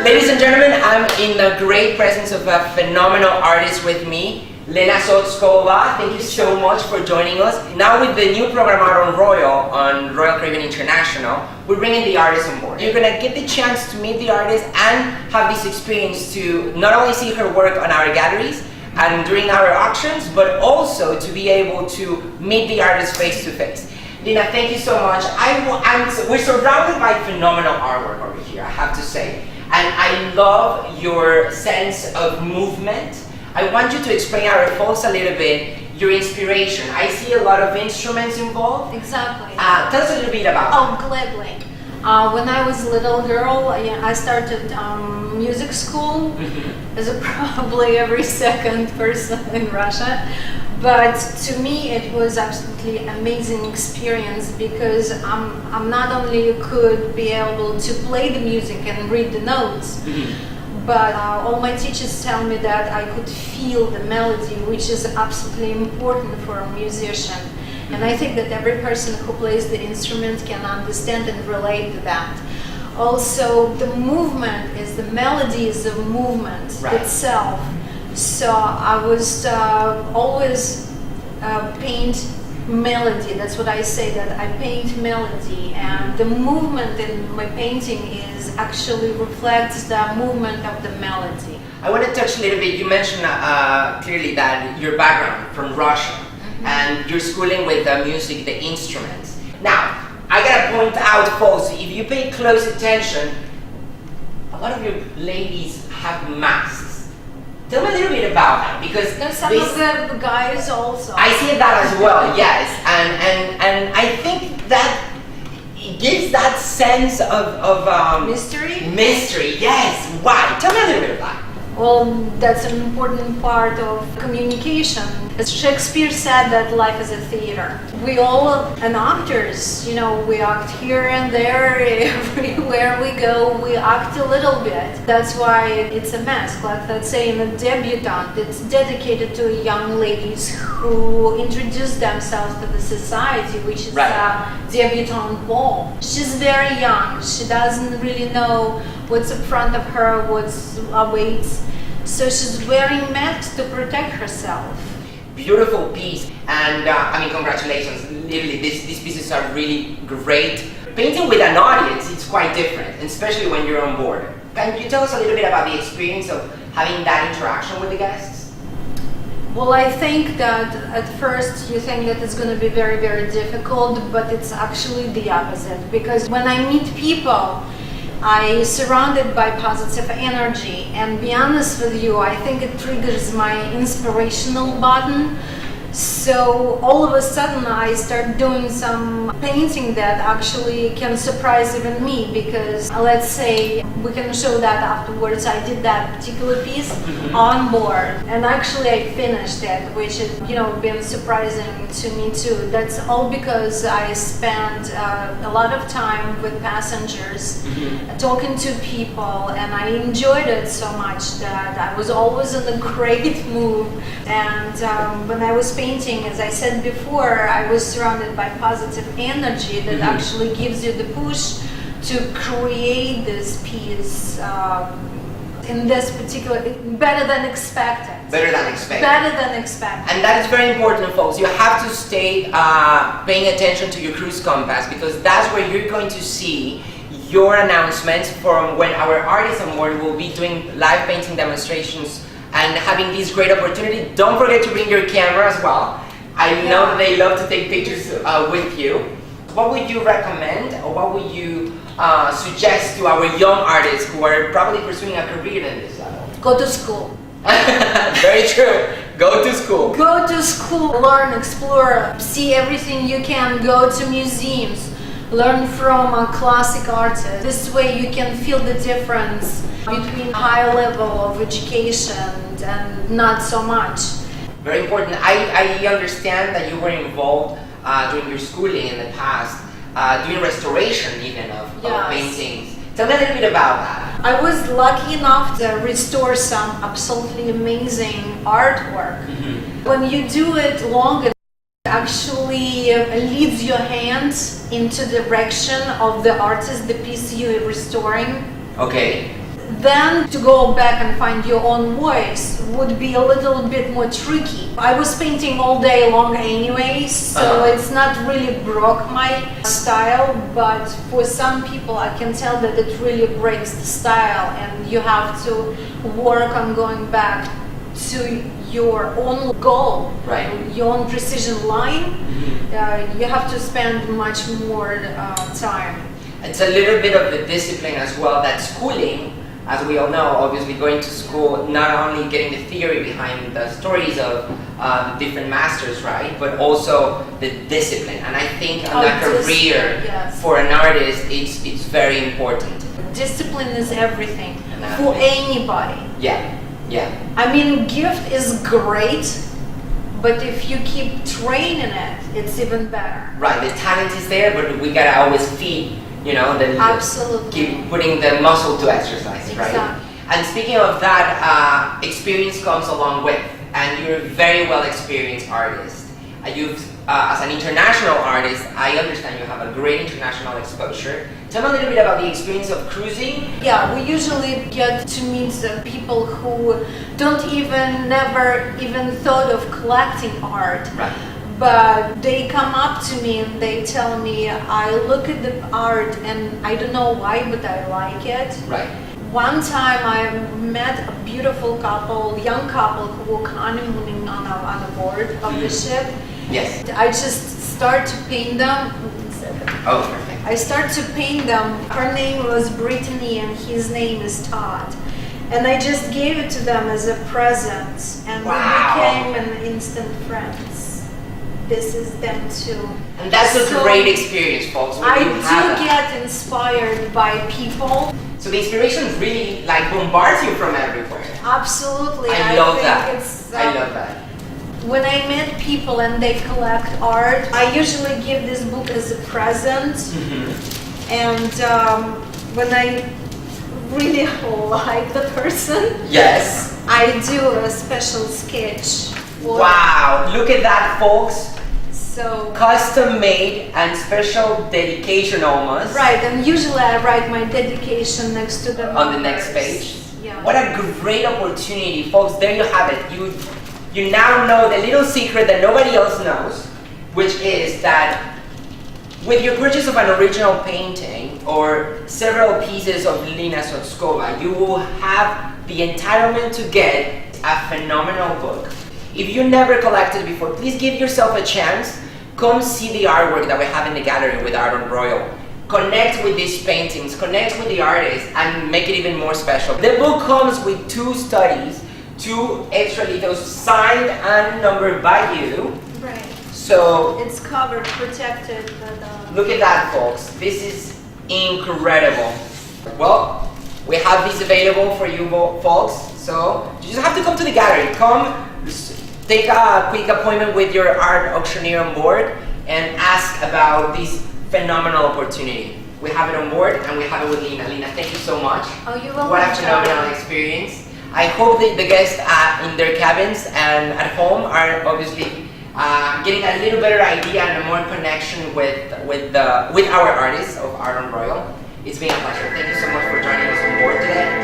Ladies and gentlemen, I'm in the great presence of a phenomenal artist with me, Lena Sotskova. Thank you so much for joining us. Now with the new program out on Royal Caribbean International, we're bringing the artist on board. You're gonna get the chance to meet the artist and have this experience to not only see her work on our galleries and during our auctions, but also to be able to meet the artist face to face. Lena, thank you so much. We're surrounded by phenomenal artwork over here, I have to say. And I love your sense of movement. I want you to explain our folks a little bit your inspiration. I see a lot of instruments involved. Exactly. Tell us a little bit about that. Oh, gladly. When I was a little girl, I started music school, as probably every second person in Russia. But to me, it was absolutely amazing experience because I'm not only could be able to play the music and read the notes, but all my teachers tell me that I could feel the melody, which is absolutely important for a musician. And I think that every person who plays the instrument can understand and relate to that. Also, the movement is the melody is the movement itself. So I was always paint melody. That's what I say, that I paint melody, and the movement in my painting is actually reflects the movement of the melody. I want to touch a little bit. You mentioned clearly that your background from Russia and your schooling with the music, the instruments. Now, I gotta point out, folks, if you pay close attention, a lot of your ladies have masks. Tell me a little bit about that, because some of the guys also. I see that as well, yes, and I think that it gives that sense of mystery. Mystery, yes. Why? Tell me a little bit about it. Well, that's an important part of communication. As Shakespeare said, that life is a theater. We all are actors, we act here and there, everywhere we go, we act a little bit. That's why it's a mask. Like, let's say in a debutante, it's dedicated to young ladies who introduce themselves to the society, which is a debutante ball. She's very young, she doesn't really know what's in front of her, what's awaits. So she's wearing masks to protect herself. Beautiful piece, and congratulations. Literally, these pieces are really great. Painting with an audience, it's quite different, especially when you're on board. Can you tell us a little bit about the experience of having that interaction with the guests? Well, I think that at first you think that it's going to be very, very difficult, but it's actually the opposite. Because when I meet people, I'm surrounded by positive energy, and be honest with you, I think it triggers my inspirational button. So all of a sudden I start doing some painting that actually can surprise even me, because let's say we can show that afterwards. I did that particular piece on board, and actually I finished it, which is been surprising to me too. That's all because I spent a lot of time with passengers, talking to people, and I enjoyed it so much that I was always in a great mood. And when I was painting, as I said before, I was surrounded by positive energy that actually gives you the push to create this piece in this particular, better than expected. Better than expected. Better than expected. And that is very important, folks. You have to stay paying attention to your cruise compass, because that's where you're going to see your announcements from when our artists on board will be doing live painting demonstrations and having this great opportunity. Don't forget to bring your camera as well. I know that they love to take pictures with you. What would you recommend, or what would you suggest to our young artists who are probably pursuing a career in this level? Go to school. Very true. Go to school. Go to school. Learn, explore, see everything you can. Go to museums. Learn from a classic artist. This way you can feel the difference between high level of education and not so much. Very important. I understand that you were involved during your schooling in the past, doing restoration even of paintings. Tell me a little bit about that. I was lucky enough to restore some absolutely amazing artwork. When you do it long enough, actually he leads your hands into the direction of the artist, the piece you're restoring. Okay. Then to go back and find your own voice would be a little bit more tricky. I was painting all day long anyway, so it's not really broke my style, but for some people I can tell that it really breaks the style, and you have to work on going back to your own goal, right? Your own precision line. You have to spend much more time. It's a little bit of the discipline as well that schooling, as we all know, obviously going to school, not only getting the theory behind the stories of the different masters, right, but also the discipline. And I think on that career, yes, for an artist, it's very important. Discipline is everything for anybody. Yeah, yeah. I mean, gift is great, but if you keep training it, it's even better. Right, the talent is there, but we gotta always feed. Absolutely. Keep putting the muscle to exercise, exactly. Right? And speaking of that, experience comes along with, and you're a very well experienced artist. As an international artist, I understand you have a great international exposure. Tell me a little bit about the experience of cruising. Yeah, we usually get to meet people who never even thought of collecting art. Right. But they come up to me and they tell me, I look at the art and I don't know why, but I like it. Right. One time I met a beautiful couple, young couple, who were honeymooning on a board of the ship. Yes. I just start to paint them. Oh, perfect. I start to paint them. Her name was Brittany and his name is Todd. And I just gave it to them as a present. And wow. we became an instant friends. This is them too. And that's a great experience, folks. I do get inspired by people. So the inspiration really bombards you from everywhere. Absolutely. I love that. I love that. When I meet people and they collect art, I usually give this book as a present. Mm-hmm. And when I really like the person, yes, I do a special sketch. Wow, look at that, folks. So custom made and special dedication almost. Right, and usually I write my dedication next to the on the next page. Yeah. What a great opportunity, folks. There you have it. You now know the little secret that nobody else knows, which is that with your purchase of an original painting or several pieces of Lena Sotskova, you will have the entitlement to get a phenomenal book. If you never collected before, please give yourself a chance. Come see the artwork that we have in the gallery with Art on Royal. Connect with these paintings, connect with the artists, and make it even more special. The book comes with 2 studies, 2 extra little signed and numbered by you. Right. So it's covered, protected. Look at that, folks. This is incredible. Well, we have these available for you folks. So you just have to come to the gallery. Come. Take a quick appointment with your art auctioneer on board and ask about this phenomenal opportunity. We have it on board and we have it with Lena. Lena, thank you so much. Oh, you're welcome. What a phenomenal experience. I hope that the guests in their cabins and at home are obviously getting a little better idea and a more connection with our artists of Art on Royal. It's been a pleasure. Thank you so much for joining us on board today.